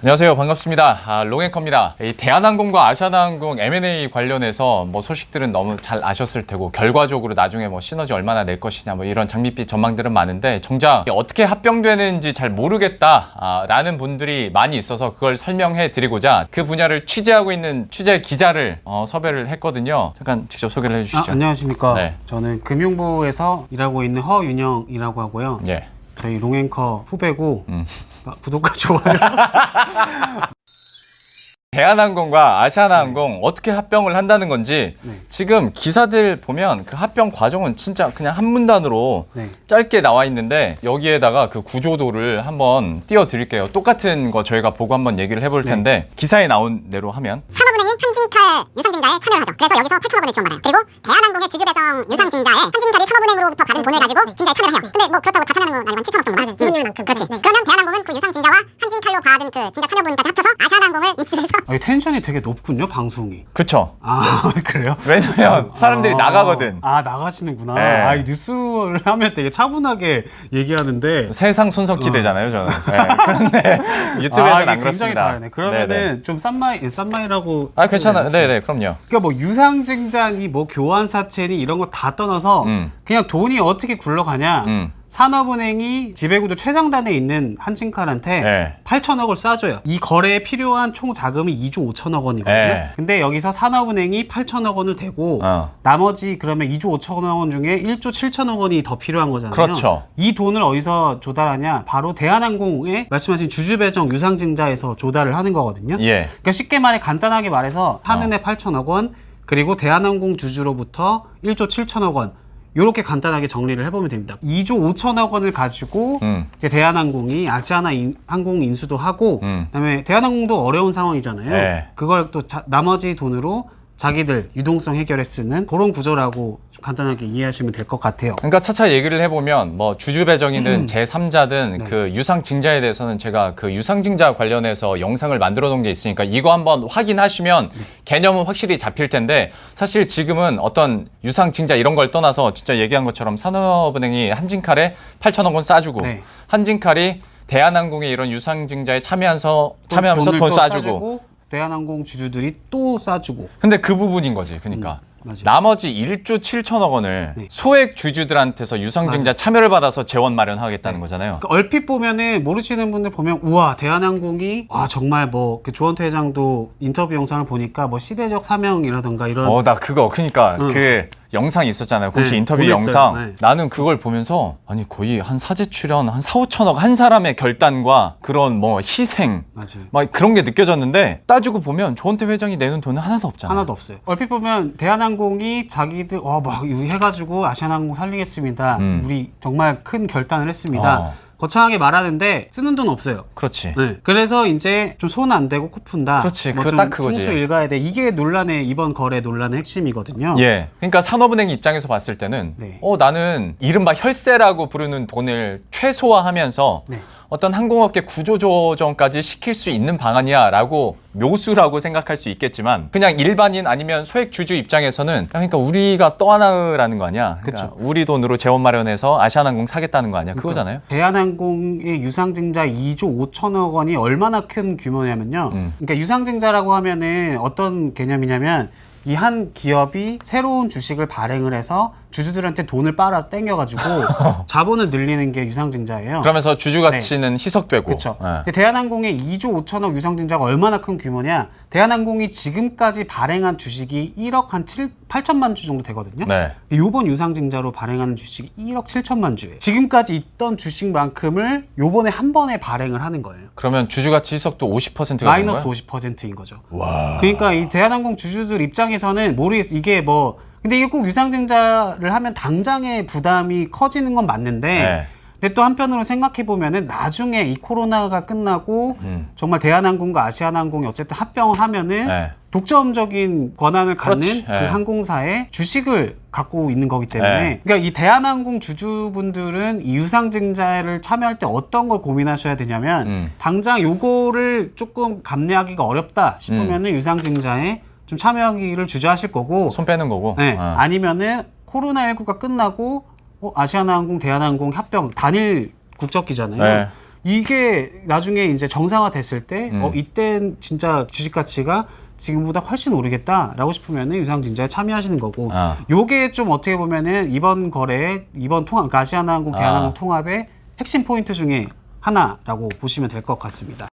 안녕하세요. 반갑습니다. 롱앤커입니다. 이 대한항공과 아시아나항공 M&A 관련해서 뭐 소식들은 너무 잘 아셨을 테고 결과적으로 나중에 뭐 시너지 얼마나 낼 것이냐 뭐 이런 장밋빛 전망들은 많은데 정작 어떻게 합병되는지 잘 모르겠다라는 분들이 많이 있어서 그걸 설명해 드리고자 그 분야를 취재하고 있는 취재 기자를 섭외를 했거든요. 잠깐 직접 소개를 해주시죠. 안녕하십니까. 네. 저는 금융부에서 일하고 있는 허윤영이라고 하고요. 예. 저희 롱앤커 후배고 구독과 좋아요. 대한항공과 아시아나항공 어떻게 합병을 한다는 건지 네. 지금 기사들 보면 그 합병 과정은 진짜 그냥 한 문단으로 네. 짧게 나와 있는데 여기에다가 그 구조도를 한번 띄워드릴게요. 똑같은 거 저희가 보고 한번 얘기를 해볼 텐데 기사에 나온 대로 하면 산업은행이 한진칼 유상증자에 참여를 하죠. 그래서 여기서 8천억 원을 지원받아요. 그리고 대한항공의 주주배정 유상증자에 한진칼이 산업은행으로부터 받은 돈을 가지고 증자에 참여를 해요. 근데 뭐 그렇다고 다 참여하는 건 아니면 7천억 정도 하지. 지분율만큼. 그렇지. 그러면 대한항공은 그 유상증자와 한진칼로 받은 그 증자 참여분까지 합쳐서 아시아나항공을 입수해서 이 텐션이 되게 높군요, 방송이. 그쵸? 그래요? 왜냐면 사람들이 나가거든. 나가시는구나. 네. 이 뉴스를 하면 되게 차분하게 얘기하는데. 세상 손석희 되잖아요, 저는. 네. 그런데 유튜브에서는 안 굉장히 그렇습니다. 다르네. 그러면은 네네. 좀 싼마이라고. 괜찮아요. 네네, 그럼요. 그러니까 뭐 유상증자니 뭐 교환사채니 이런 거 다 떠나서 그냥 돈이 어떻게 굴러가냐. 산업은행이 지배구조 최상단에 있는 한진칼한테 네. 8천억을 쏴줘요. 이 거래에 필요한 총 자금이 2조 5천억 원이거든요. 네. 근데 여기서 산업은행이 8천억 원을 대고 나머지 그러면 2조 5천억 원 중에 1조 7천억 원이 더 필요한 거잖아요. 그렇죠. 이 돈을 어디서 조달하냐? 바로 대한항공의 말씀하신 주주배정 유상증자에서 조달을 하는 거거든요. 예. 그러니까 쉽게 말해 간단하게 말해서 한은에 8천억 원 그리고 대한항공 주주로부터 1조 7천억 원 요렇게 간단하게 정리를 해보면 됩니다. 2조 5천억 원을 가지고 이제 대한항공이 아시아나항공 인수도 하고 그다음에 대한항공도 어려운 상황이잖아요. 네. 그걸 또 나머지 돈으로 자기들 유동성 해결에 쓰는 그런 구조라고 간단하게 이해하시면 될 것 같아요. 그러니까 차차 얘기를 해보면 뭐 주주 배정이든 제3자든 네. 그 유상증자에 대해서는 제가 그 유상증자 관련해서 영상을 만들어 놓은 게 있으니까 이거 한번 확인하시면 개념은 확실히 잡힐 텐데 사실 지금은 어떤 유상증자 이런 걸 떠나서 진짜 얘기한 것처럼 산업은행이 한진칼에 8천억 원 싸주고 네. 한진칼이 대한항공의 이런 유상증자에 참여하면서 돈을 돈 또 싸주고 대한항공 주주들이 또 싸주고. 근데 그 부분인 거지. 그러니까 맞아요. 나머지 1조 7천억 원을 네. 소액 주주들한테서 유상증자 참여를 받아서 재원 마련하겠다는 거잖아요. 그러니까 얼핏 보면은 모르시는 분들 보면 우와 대한항공이 정말 뭐 그 조원태 회장도 인터뷰 영상을 보니까 뭐 시대적 사명이라던가 이런 나 그거 그러니까 그 영상 있었잖아요. 공식 네, 인터뷰 보냈어요. 영상. 네. 나는 나는 그걸 보면서 아니 거의 한 사제 출연 한 4, 5천억 한 사람의 결단과 그런 뭐 희생 맞아요. 막 그런 게 느껴졌는데 따지고 보면 조원태 회장이 내는 돈은 하나도 없잖아요. 하나도 없어요. 얼핏 보면 대한항공이 자기들 막 이거 해가지고 아시아나항공 살리겠습니다. 우리 정말 큰 결단을 했습니다. 거창하게 말하는데 쓰는 돈 없어요. 그렇지. 네. 그래서 이제 좀 손 안 대고 코 푼다. 그렇지. 뭐 그거 좀 딱 그거지. 통수 일가야 돼. 이게 논란의 이번 거래 논란의 핵심이거든요. 예. 그러니까 산업은행 입장에서 봤을 때는 네. 나는 이른바 혈세라고 부르는 돈을 최소화하면서 네. 어떤 항공업계 구조조정까지 시킬 수 있는 방안이야라고 묘수라고 생각할 수 있겠지만 그냥 일반인 아니면 소액 주주 입장에서는 그러니까 우리가 떠나라는 거 아니야. 그러니까 그쵸. 우리 돈으로 재원 마련해서 아시아나항공 사겠다는 거 아니야. 그거잖아요. 대한항공의 유상증자 2조 5천억 원이 얼마나 큰 규모냐면요. 그러니까 유상증자라고 하면은 어떤 개념이냐면 이 한 기업이 새로운 주식을 발행을 해서 주주들한테 돈을 빨아 땡겨가지고 자본을 늘리는 게 유상증자예요. 그러면서 주주 가치는 희석되고. 그렇죠. 예. 근데 대한항공의 2조 5천억 유상증자가 얼마나 큰 규모냐? 대한항공이 지금까지 발행한 주식이 1억 한 8천만 주 정도 되거든요. 네. 근데 요번 유상증자로 발행하는 주식이 1억 7천만 주예요. 지금까지 있던 주식만큼을 요번에 한 번에 발행을 하는 거예요. 그러면 주주 가치 희석도 50%가 되는 마이너스 거야? 50%인 거죠. 그러니까 이 대한항공 주주들 입장에서는 모르겠어. 이게 뭐 근데 이게 꼭 유상증자를 하면 당장의 부담이 커지는 건 맞는데 네. 근데 또 한편으로 생각해 보면은 나중에 이 코로나가 끝나고 정말 대한항공과 아시아나항공이 어쨌든 합병을 하면은 네. 독점적인 권한을 갖는 그렇지. 그 네. 항공사의 주식을 갖고 있는 거기 때문에 네. 그러니까 이 대한항공 주주분들은 이 유상증자를 참여할 때 어떤 걸 고민하셔야 되냐면 당장 요거를 조금 감내하기가 어렵다 싶으면은 유상증자에 좀 참여하기를 주저하실 거고 손 빼는 거고. 네. 아니면은 코로나19가 끝나고 아시아나항공, 대한항공 합병 단일 국적기잖아요. 네. 이게 나중에 이제 정상화됐을 때 이땐 진짜 주식 가치가 지금보다 훨씬 오르겠다라고 싶으면은 유상증자에 참여하시는 거고, 요게 좀 어떻게 보면은 이번 거래에 이번 통합, 그러니까 아시아나항공, 대한항공 통합의 핵심 포인트 중에 하나라고 보시면 될 것 같습니다.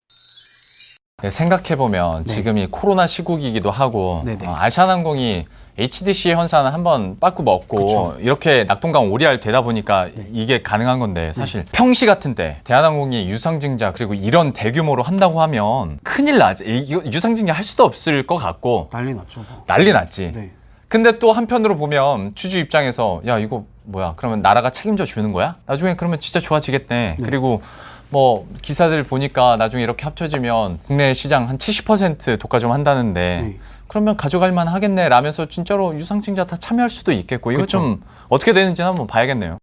네, 생각해보면 네. 지금이 코로나 시국이기도 하고 네네. 아시아나항공이 HDC의 현상을 한번 빠꾸 먹고 그쵸. 이렇게 낙동강 오리알 되다 보니까 이게 가능한 건데 사실 평시 같은 때 대한항공이 유상증자 그리고 이런 대규모로 한다고 하면 큰일 나지. 이거 유상증자 할 수도 없을 것 같고 난리 났죠. 뭐. 난리 났지. 네. 근데 또 한편으로 보면 주주 입장에서 야 이거 뭐야 그러면 나라가 책임져 주는 거야? 나중에 그러면 진짜 좋아지겠네. 그리고 뭐 기사들 보니까 나중에 이렇게 합쳐지면 국내 시장 한 70% 독과 좀 한다는데 네. 그러면 가져갈 만 하겠네 라면서 진짜로 유상증자 다 참여할 수도 있겠고 이거 그쵸. 좀 어떻게 되는지 한번 봐야겠네요.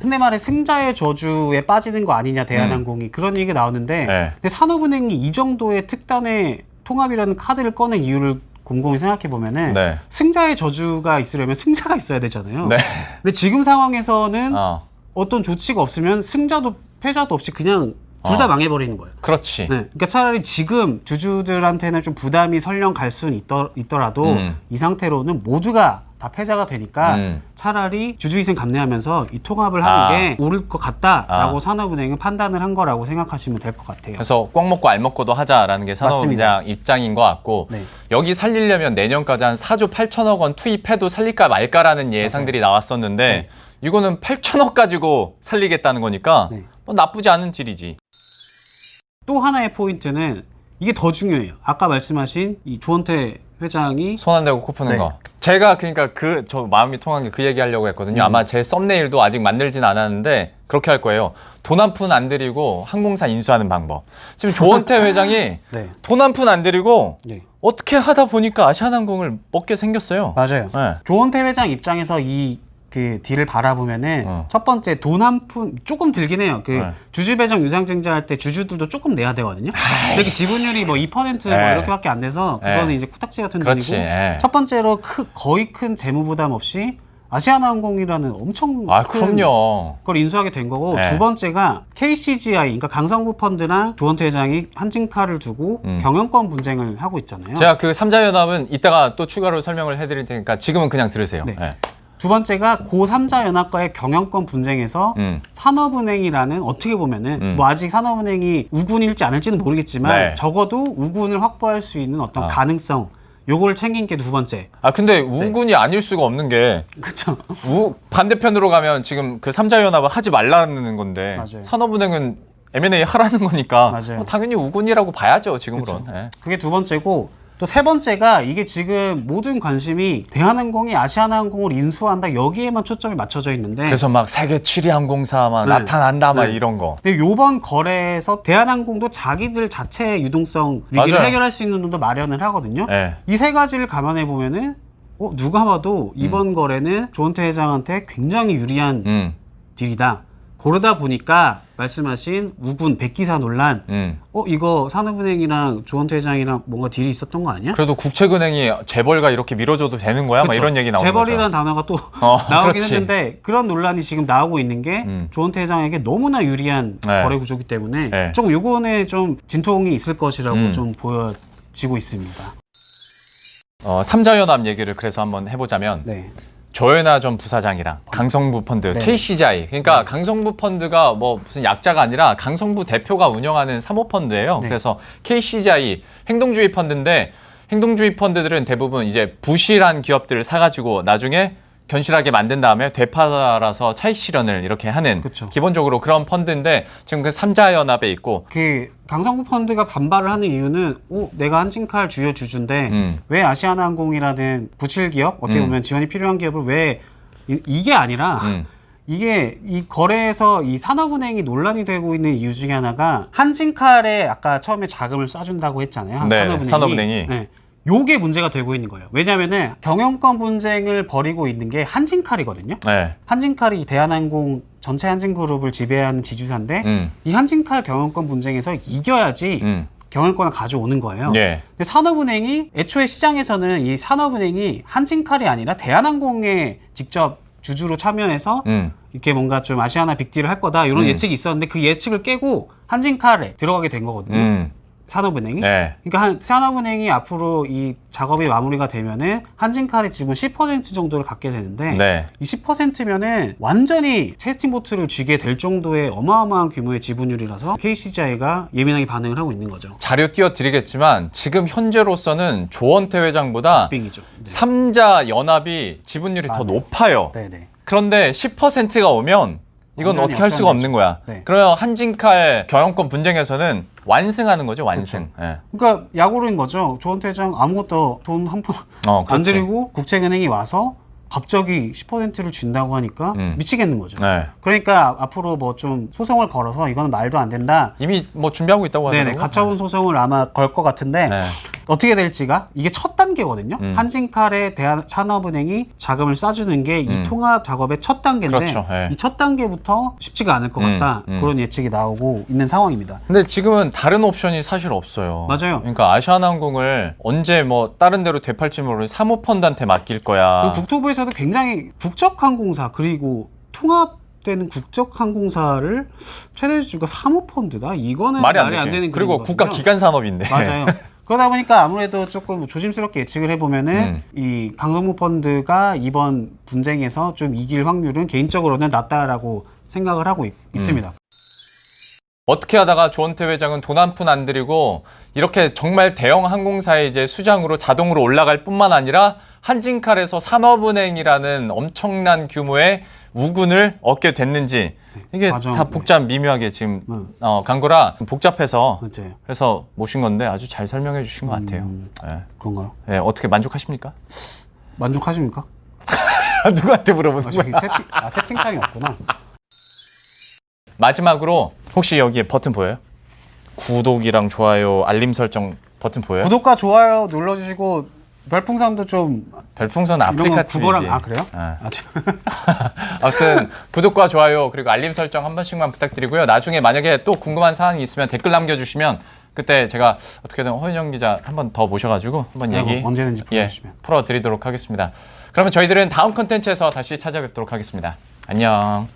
흔히 말해 승자의 저주에 빠지는 거 아니냐 대한항공이 그런 얘기가 나오는데 네. 근데 산업은행이 이 정도의 특단의 통합이라는 카드를 꺼낸 이유를 곰곰이 생각해 보면은 네. 승자의 저주가 있으려면 승자가 있어야 되잖아요. 네. 근데 지금 상황에서는 어, 어떤 조치가 없으면 승자도 패자도 없이 그냥 둘 다 망해버리는 거예요. 그렇지. 네. 그러니까 차라리 지금 주주들한테는 좀 부담이 설령 갈 수는 있더라도 이 상태로는 모두가 다 패자가 되니까 차라리 주주위생 감내하면서 이 통합을 하는 게 옳을 것 같다라고 산업은행은 판단을 한 거라고 생각하시면 될 것 같아요. 그래서 꽉 먹고 알 먹고도 하자라는 게 산업은행 입장인 것 같고 네. 여기 살리려면 내년까지 한 4조 8천억 원 투입해도 살릴까 말까라는 예상들이 나왔었는데 이거는 8천억 가지고 살리겠다는 거니까 네. 뭐 나쁘지 않은 딜이지. 또 하나의 포인트는 이게 더 중요해요. 아까 말씀하신 이 조원태 회장이 손 안 대고 코 푸는 네. 거. 제가 그러니까 저 마음이 통한 게 그 얘기 하려고 했거든요. 아마 제 썸네일도 아직 만들진 않았는데 그렇게 할 거예요. 돈 한 푼 안 들이고 항공사 인수하는 방법. 지금 조원태 회장이 네. 돈 한 푼 안 들이고 네. 어떻게 하다 보니까 아시아나항공을 먹게 생겼어요. 맞아요. 네. 조원태 회장 입장에서 이 그 딜을 바라보면은 첫 번째 돈 한 푼 조금 들긴 해요. 그 네. 주주 배정 유상증자 할 때 주주들도 조금 내야 되거든요. 이렇게 지분율이 뭐 2% 뭐 네. 이렇게밖에 안 돼서 그거는 이제 코딱지 같은 그렇지. 돈이고 네. 첫 번째로 거의 큰 재무 부담 없이 아시아나항공이라는 엄청 큰 그럼요. 걸 인수하게 된 거고 네. 두 번째가 KCGI 그러니까 강성부 펀드랑 조원태 회장이 한진카를 두고 경영권 분쟁을 하고 있잖아요. 제가 그 삼자연합은 이따가 또 추가로 설명을 해드릴 테니까 지금은 그냥 들으세요. 네. 네. 두 번째가 고3자연합과의 경영권 분쟁에서 산업은행이라는 어떻게 보면은 뭐 아직 산업은행이 우군일지 않을지는 모르겠지만 네. 적어도 우군을 확보할 수 있는 어떤 가능성 요걸 챙긴 게 두 번째. 아 근데 우군이 아닐 수가 없는 게 그렇죠. 반대편으로 가면 지금 그 삼자연합은 하지 말라는 건데 맞아요. 산업은행은 M&A 하라는 거니까 맞아요. 당연히 우군이라고 봐야죠 지금으로는. 네. 그게 두 번째고 또 세 번째가 이게 지금 모든 관심이 대한항공이 아시아나항공을 인수한다 여기에만 초점이 맞춰져 있는데 그래서 막 세계 7위 항공사 막 나타난다 막 이런 거. 근데 요번 거래에서 대한항공도 자기들 자체의 유동성 위기를 맞아요. 해결할 수 있는 돈도 마련을 하거든요. 네. 이 세 가지를 감안해 보면은 누가 봐도 이번 거래는 조원태 회장한테 굉장히 유리한 딜이다. 그러다 보니까 말씀하신 우군 백기사 논란 이거 산업은행이랑 조원태 회장이랑 뭔가 딜이 있었던 거 아니야? 그래도 국책은행이 재벌가 이렇게 밀어줘도 되는 거야? 막 그쵸. 이런 얘기 나오는 거죠. 재벌이라는 단어가 또 나오긴 그렇지. 했는데 그런 논란이 지금 나오고 있는 게 조원태 회장에게 너무나 유리한 네. 거래 구조기 때문에 네. 조금 요거는 좀 진통이 있을 것이라고 좀 보여지고 있습니다. 삼자연합 얘기를 그래서 한번 해보자면 네. 조현아 전 부사장이랑 강성부 펀드, 네. KCGI. 그러니까 강성부 펀드가 뭐 무슨 약자가 아니라 강성부 대표가 운영하는 사모펀드예요. 네. 그래서 KCGI 행동주의 펀드인데 행동주의 펀드들은 대부분 이제 부실한 기업들을 사가지고 나중에 견실하게 만든 다음에 되팔아서 차익 실현을 이렇게 하는 그쵸. 기본적으로 그런 펀드인데 지금 그 삼자연합에 있고 그 강성구 펀드가 반발을 하는 이유는 내가 한진칼 주요 주주인데 왜 아시아나항공이라는 부실 기업 어떻게 보면 지원이 필요한 기업을 왜 이게 아니라 이게 이 거래에서 이 산업은행이 논란이 되고 있는 이유 중에 하나가 한진칼에 아까 처음에 자금을 쏴준다고 했잖아요. 네, 산업은행이. 네. 요게 문제가 되고 있는 거예요. 왜냐면은 경영권 분쟁을 벌이고 있는 게 한진칼이거든요. 네. 한진칼이 대한항공 전체 한진그룹을 지배하는 지주사인데 이 한진칼 경영권 분쟁에서 이겨야지 경영권을 가져오는 거예요. 예. 근데 산업은행이 애초에 시장에서는 이 산업은행이 한진칼이 아니라 대한항공에 직접 주주로 참여해서 이렇게 뭔가 좀 아시아나 빅딜을 할 거다 이런 예측이 있었는데 그 예측을 깨고 한진칼에 들어가게 된 거거든요. 산업은행이. 네. 그러니까 산업은행이 앞으로 이 작업이 마무리가 되면은 한진칼의 지분 10% 정도를 갖게 되는데 네. 이 10%면은 완전히 테스팅 보트를 쥐게 될 정도의 어마어마한 규모의 지분율이라서 KCGI가 예민하게 반응을 하고 있는 거죠. 자료 띄워드리겠지만 지금 현재로서는 조원태 회장보다 빙이죠. 네. 삼자 연합이 지분율이 더 네. 높아요. 네네. 그런데 10%가 오면 이건 완전히 어떻게 할 수가 없는 거야. 네. 그러면 한진칼 경영권 분쟁에서는 완승하는 거죠, 완승. 예. 그러니까 야구인 거죠. 조원태 회장 아무것도 돈 한 푼 안 그렇지. 드리고 국책은행이 와서 갑자기 10%를 준다고 하니까 미치겠는 거죠. 네. 그러니까 앞으로 뭐 좀 소송을 걸어서 이거는 말도 안 된다. 이미 뭐 준비하고 있다고 하더라고요. 네네, 가처분 소송을 아마 걸 것 같은데 네. 어떻게 될지가 이게 첫 단계거든요. 한진칼에 대한산업은행이 자금을 쏴주는 게 이 통합 작업의 첫 단계인데 그렇죠. 네. 이 첫 단계부터 쉽지가 않을 것 같다. 그런 예측이 나오고 있는 상황입니다. 근데 지금은 다른 옵션이 사실 없어요. 맞아요. 그러니까 아시아나항공을 언제 뭐 다른 데로 되팔지 모르는 사모펀드한테 맡길 거야. 그 국토부에서도 굉장히 국적항공사 그리고 통합되는 국적항공사를 최대 주주가 사모펀드다. 이거는 말이 안 안 되지. 되는 그리고 그림이거든요. 국가 기관 산업인데. 맞아요. 그러다 보니까 아무래도 조금 조심스럽게 예측을 해보면은 이 강성무 펀드가 이번 분쟁에서 좀 이길 확률은 개인적으로는 낮다라고 생각을 하고 있습니다. 어떻게 하다가 조원태 회장은 돈 한 푼 안 들이고 이렇게 정말 대형 항공사의 이제 수장으로 자동으로 올라갈 뿐만 아니라 한진칼에서 산업은행이라는 엄청난 규모의 우군을 얻게 됐는지 이게 과정, 다 복잡 미묘하게 지금 간 거라 복잡해서 맞아요. 그래서 모신 건데 아주 잘 설명해 주신 것 같아요. 예. 그런가요? 예, 어떻게 만족하십니까? 만족하십니까? 누구한테 물어보는 저기 거야? 채팅창이 없구나. 마지막으로 혹시 여기에 버튼 보여요? 구독이랑 좋아요, 알림 설정 버튼 보여요? 구독과 좋아요 눌러주시고 별풍선도 좀 별풍선 이런 거 아프리카 구걸하면 TV지. 그래요? 아무튼 구독과 좋아요 그리고 알림 설정 한 번씩만 부탁드리고요. 나중에 만약에 또 궁금한 사항이 있으면 댓글 남겨주시면 그때 제가 어떻게든 허윤영 기자 한 번 더 모셔가지고 한번 얘기 언제든지 불러주시면. 풀어드리도록 하겠습니다. 그러면 저희들은 다음 컨텐츠에서 다시 찾아뵙도록 하겠습니다. 안녕.